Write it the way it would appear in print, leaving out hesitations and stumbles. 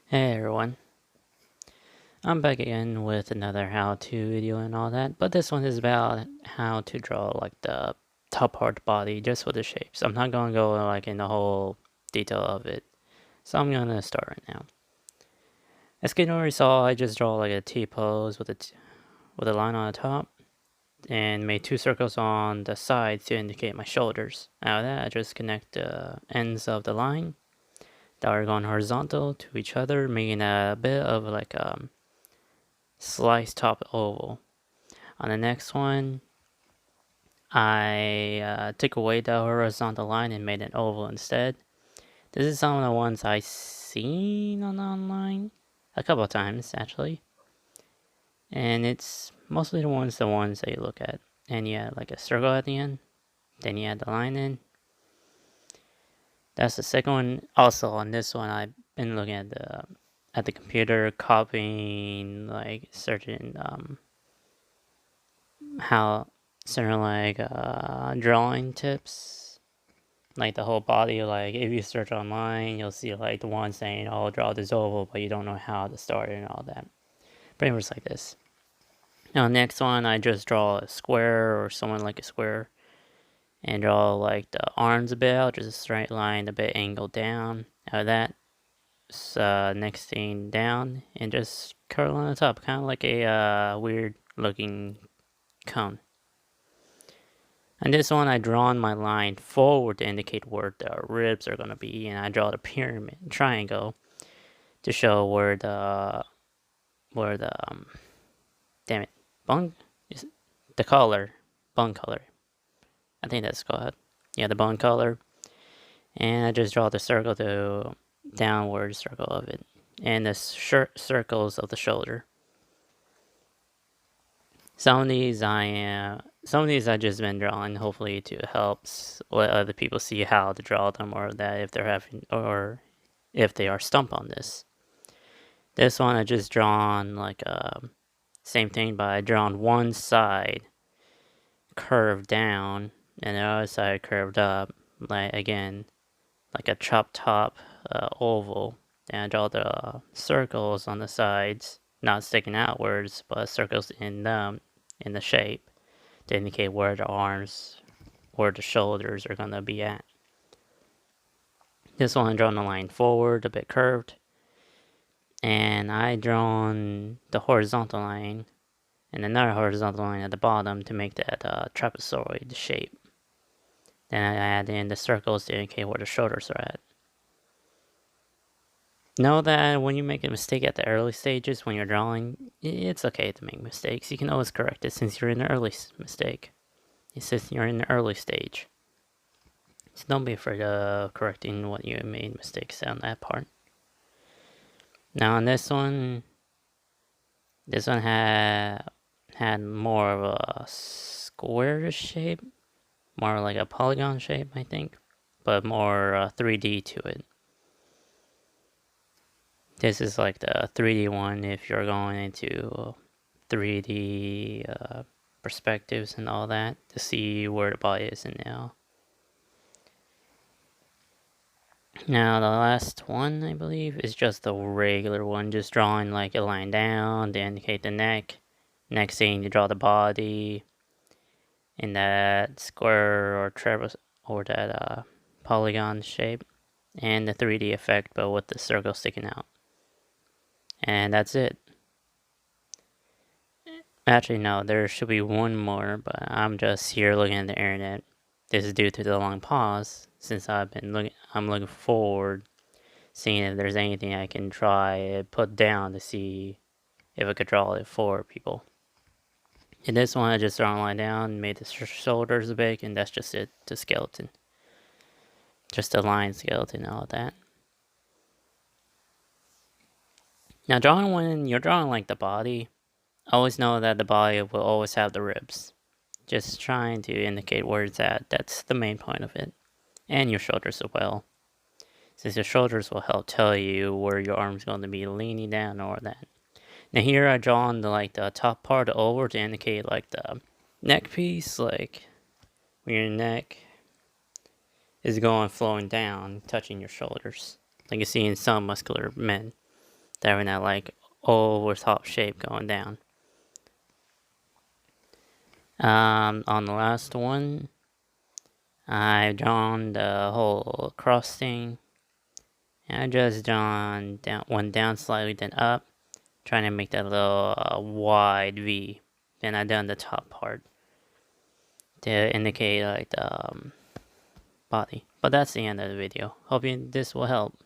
Hey everyone, I'm back again with another how-to video and all that, but this one is about how to draw like the top part of the body just with the shapes. I'm not gonna go like in the whole detail of it, so I'm gonna start right now. As you can already saw, I just draw like a T-pose with with a line on the top and made two circles on the sides to indicate my shoulders. Out of that, I just connect the ends of the line that are going horizontal to each other, making a bit of like slice top oval. On the next one, I took away the horizontal line and made an oval instead. This is some of the ones I seen on online a couple of times actually, and it's mostly the ones that you look at. And you add like a circle at the end, then you add the line in. That's the second one. Also on this one, I've been looking at the computer, copying like certain how certain like drawing tips, like the whole body. Like if you search online, you'll see like the one saying, "Oh, draw this oval," but you don't know how to start and all that. Pretty much like this. Now next one, I just draw a square or someone like a square, and draw like the arms a bit out, just a straight line, a bit angled down. Out of that, next thing down, and just curl on the top, kind of like a weird looking cone. And this one, I drawn my line forward to indicate where the ribs are going to be, and I draw the pyramid triangle to show where the damn it, bone is it? The color, bone color. I think that's called. Yeah, the bone color. And I just draw the circle to downward circle of it, and the circles of the shoulder. Some of these I just been drawing, hopefully to help let other people see how to draw them, or that if they're having, or if they are stumped on this. This one I just drawn like same thing, but I drawn one side curved down and the other side curved up, like again like a chop top oval. And I draw the circles on the sides, not sticking outwards, but circles in the shape to indicate where the arms or the shoulders are gonna be at. This one I drawn the line forward, a bit curved, and I drawn the horizontal line and another horizontal line at the bottom to make that trapezoid shape. Then I add in the circles to indicate where the shoulders are at. Know that when you make a mistake at the early stages when you're drawing, it's okay to make mistakes. You can always correct it since you're in the early mistake. Since you're in the early stage. So don't be afraid of correcting what you made mistakes on that part. Now on this one had more of a square shape, more like a polygon shape, I think, but more 3D to it. This is like the 3D one if you're going into 3D perspectives and all that to see where the body is in now. Now the last one, I believe, is just the regular one, just drawing like a line down to indicate the neck. Next thing, you draw the body in that square or trapezoid or that polygon shape, and the 3D effect, but with the circle sticking out. And that's it. Actually, no, there should be one more, but I'm just here looking at the internet. This is due to the long pause, since I'm looking forward, seeing if there's anything I can try and put down to see if I could draw it for people. In this one, I just drawn a line down, made the shoulders big, and that's just it, the skeleton. Just a line skeleton and all that. Now, when you're drawing like the body, always know that the body will always have the ribs. Just trying to indicate where it's at. That's the main point of it. And your shoulders as well. Since your shoulders will help tell you where your arm's going to be leaning down or that. Now here I draw on the top part over to indicate like the neck piece, like where your neck is going flowing down, touching your shoulders. Like you see in some muscular men. having that like over top shape going down. On the last one, I've drawn the whole cross thing. And I just drawn one down slightly, then up, trying to make that little wide V. Then I done the top part to indicate like the body. But that's the end of the video. Hoping this will help.